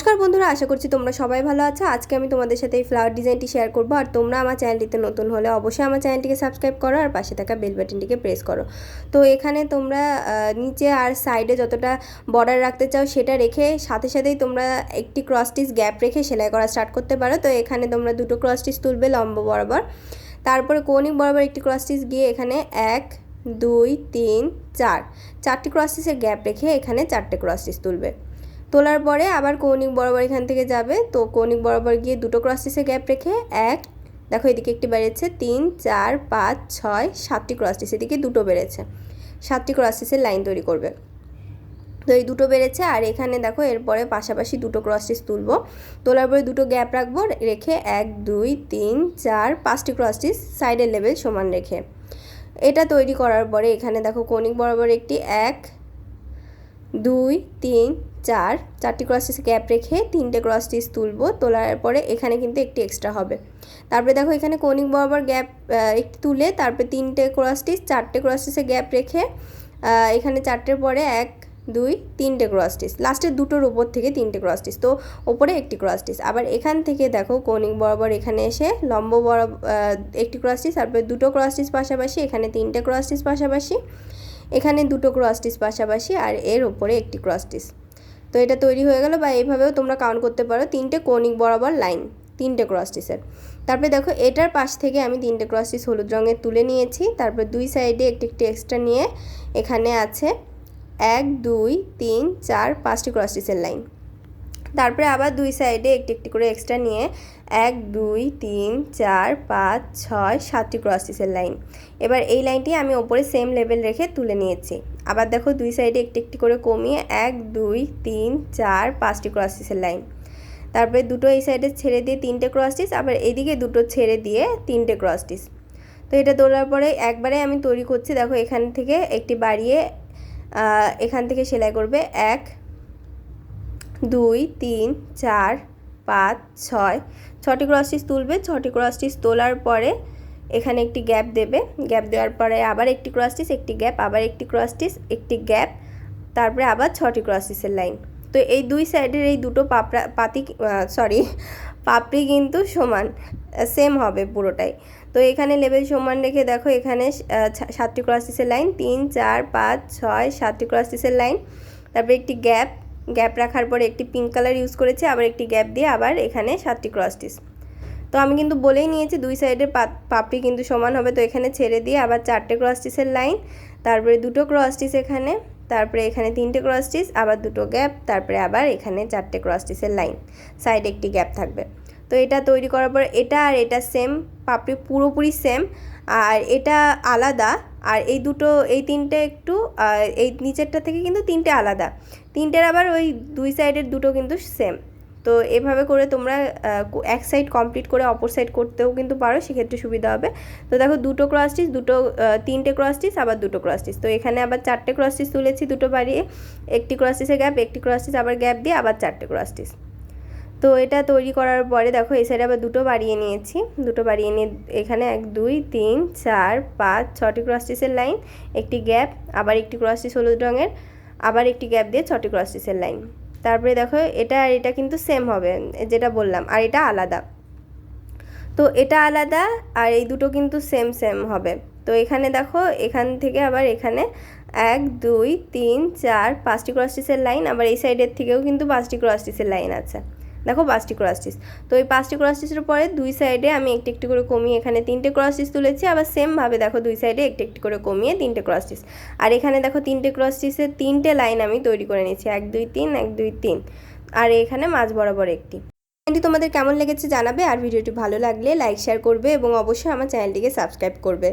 নমস্কার বন্ধুরা, আশা করছি তোমরা সবাই ভালো আছো। আজকে আমি তোমাদের সাথে এই ফ্লাওয়ার ডিজাইনটি শেয়ার করব। আর তোমরা আমার চ্যানেলটিতে নতুন হলে অবশ্যই আমার চ্যানেলটিকে সাবস্ক্রাইব করো আর পাশে থাকা বেল বাটনটিকে প্রেস করো। তো এখানে তোমরা নিচে আর সাইডে যতটা বর্ডার রাখতে চাও সেটা রেখে সাথেই তোমরা একটি ক্রস স্টিচ গ্যাপ রেখে সেলাই করা স্টার্ট করতে পারো। তো এখানে তোমরা দুটো ক্রস স্টিচ তুলবে লম্ব বরাবর, তারপরে কৌণিক বরাবর একটি ক্রস স্টিচ গিয়ে এখানে 1 2 3 4 চারটি ক্রস স্টিচের গ্যাপ রেখে এখানে চারটে ক্রস স্টিচ তুলবে। তোলার পরে আবার কৌণিক বরাবর এখান থেকে যাবে, তো কৌণিক বরাবর গিয়ে দুটো ক্রস স্টিচে গ্যাপ রেখে দেখো এদিকে একটি বেড়েছে 3 4 5 6 7টি ক্রস স্টিচ, এদিকে দুটো বেড়েছে, 7টি ক্রস স্টিচের লাইন তৈরি করবে। তো এই দুটো বেড়েছে আর এখানে দেখো এরপরে পাশাপাশি দুটো ক্রস স্টিচ তুলবো। তোলার পরে দুটো গ্যাপ রাখবো, রেখে 1 2 3 4 5টি ক্রস স্টিচ সাইডের লেভেল সমান রেখে এটা তৈরি করার পরে এখানে দেখো কৌণিক বরাবর একটি 1 2 3 4 চারটি ক্রস স্টিচ গ্যাপ রেখে তিনটে ক্রস স্টিচ তুলবো। তোলার পরে এখানে কিন্তু একটি এক্সট্রা হবে। তারপরে দেখো এখানে কৌণিক বরাবর গ্যাপ একটি তুলে তারপরে তিনটে ক্রস স্টিচ, চারটে ক্রস স্টিচে গ্যাপ রেখে এখানে চারটের পরে 1 2 3টে ক্রস স্টিচ, লাস্টের দুটোর উপর থেকে তিনটে ক্রস স্টিচ, তো ওপরে একটি ক্রস স্টিচ। আবার এখান থেকে দেখো কৌণিক বরাবর এখানে এসে লম্ব বরাবর একটি ক্রস স্টিচ, তারপরে দুটো ক্রস স্টিচ পাশাপাশি, এখানে তিনটে ক্রস স্টিচ পাশাপাশি, এখানে দুটো ক্রস স্টিচ পাশাপাশি আর এর উপরে একটি ক্রস স্টিচ। তো এটা তৈরি হয়ে গেল, বা এইভাবেও তোমরা কাউন্ট করতে পারো তিনটে কৌণিক বরাবর লাইন, তিনটে ক্রস স্টিচের। তারপরে দেখো এটার পাশ থেকে আমি তিনটে ক্রস স্টিচ হলুদ রঙের তুলে নিয়েছি। তারপর দুই সাইডে একটি এক্সট্রা নিয়ে এখানে আছে 1 2 3 4 5টি ক্রস স্টিচের লাইন। তারপরে আবার দুই সাইডে একটি করে এক্সট্রা নিয়ে 1 2 3 4 5 6 7টি ক্রস স্টিচের লাইন। এবার এই লাইনটি আমি ওপরে সেম লেভেল রেখে তুলে নিয়েছি। আবার দেখো দুই সাইডে একটি করে কমিয়ে 1 2 3 4 5টি ক্রস স্টিচের লাইন। তারপরে দুটো এই সাইডে ছেড়ে দিয়ে তিনটে ক্রস স্টিচ, আবার এদিকে দুটো ছেড়ে দিয়ে তিনটে ক্রস স্টিচ। তো এটা তোলার পরে একবারে আমি তৈরি করছি। দেখো এখান থেকে একটি বাড়িয়ে এখান থেকে সেলাই করবে 1 2 3 4 5 6 6টি ক্রস স্টিচ তুলবে। 6টি ক্রস স্টিচ তোলার পরে এখানে একটি গ্যাপ দেবে, গ্যাপ দেওয়ার পরে আবার একটি ক্রস স্টিচ, একটি গ্যাপ, আবার একটি ক্রস স্টিচ, একটি গ্যাপ, তারপরে আবার 6টি ক্রস স্টিচের লাইন। তো এই দুই সাইডের এই দুটো পাপড়ি কিন্তু সমান সেম হবে পুরোটাই। তো এখানে লেভেল সমান রেখে দেখো এখানে 7টি ক্রস স্টিচের লাইন, 3 4 5 6 7টি ক্রস স্টিচের লাইন। তারপরে একটি গ্যাপ রাখার পরে একটি পিঙ্ক কালার ইউজ করেছি, আবার একটি গ্যাপ দিয়ে আবার এখানে 7টি ক্রস স্টিচ। তো আমি কিন্তু বলেই নিয়েছি দুই সাইডের পাপড়ি কিন্তু সমান হবে। তো এখানে ছেড়ে দিয়ে আবার 4টে ক্রস স্টিচের লাইন, তারপরে দুটো ক্রস স্টিচ এখানে, তারপরে এখানে 3টে ক্রস স্টিচ, আবার দুটো গ্যাপ, তারপরে আবার এখানে 4টে ক্রস স্টিচের লাইন, সাইডে একটি গ্যাপ থাকবে। তো এটা তৈরি করার পর এটা আর এটা সেম, পাপড়ি পুরোপুরি সেম, আর এটা আলাদা। আর এই দুটো এই তিনটে একটু এই নিচেরটা থেকে কিন্তু তিনটে আলাদা, তিনটের আবার ওই দুই সাইডের দুটো কিন্তু সেম। তো এভাবে করে তোমরা এক সাইড কমপ্লিট করে অপর সাইড করতেও কিন্তু পারো, সেক্ষেত্রে সুবিধা হবে। তো দেখো দুটো ক্রস স্টিচ, তিনটে ক্রস স্টিচ, আবার দুটো ক্রস স্টিচ। তো এখানে আবার 4টে ক্রস স্টিচ তুলেছি, দুটো বাড়িয়ে, একটি ক্রস স্টিচে গ্যাপ, একটি ক্রস স্টিচ, আবার গ্যাপ দিয়ে আবার 4টে ক্রস স্টিচ। তো এটা তৈরি করার পরে দেখো এই সাইডে আবার দুটো বাড়িয়ে নিয়েছি, দুটো বাড়িয়ে নিয়ে এখানে 1 2 3 4 5 6টি ক্রস স্টিচের লাইন, একটি গ্যাপ, আবার একটি ক্রস স্টিচ হলুদ রঙের, আবার একটি গ্যাপ দিয়ে 6টি ক্রস স্টিচের লাইন। তারপরে দেখো এটা আর এটা কিন্তু সেম হবে যেটা বললাম, আর এটা আলাদা। তো এটা আলাদা আর এই দুটো কিন্তু সেম হবে। তো এখানে দেখো এখান থেকে আবার এখানে 1 2 3 4 5টি ক্রস স্টিচের লাইন, আবার এই সাইডের থেকেও কিন্তু 5টি ক্রস স্টিচের লাইন আছে। দেখো 5টি ক্রস স্টিচ। তো এই 5টি ক্রস স্টিচের পরে দুই সাইডে আমি একটি করে কমিয়ে এখানে 3টে ক্রস স্টিচ তুলেছি, আবার সেমভাবে দেখো দুই সাইডে একটি করে কমিয়ে 3টে ক্রস স্টিচ। আর এখানে দেখো 3টে ক্রস স্টিচের 3টে লাইন আমি তৈরি করে নিয়েছি, 1 2 3 1 2 3, আর এখানে মাঝ বরাবর একটি। ভিডিওটি তোমাদের কেমন লেগেছে জানাবে, আর ভিডিওটি ভালো লাগলে লাইক শেয়ার করবে এবং অবশ্যই আমার চ্যানেলটিকে সাবস্ক্রাইব করবে।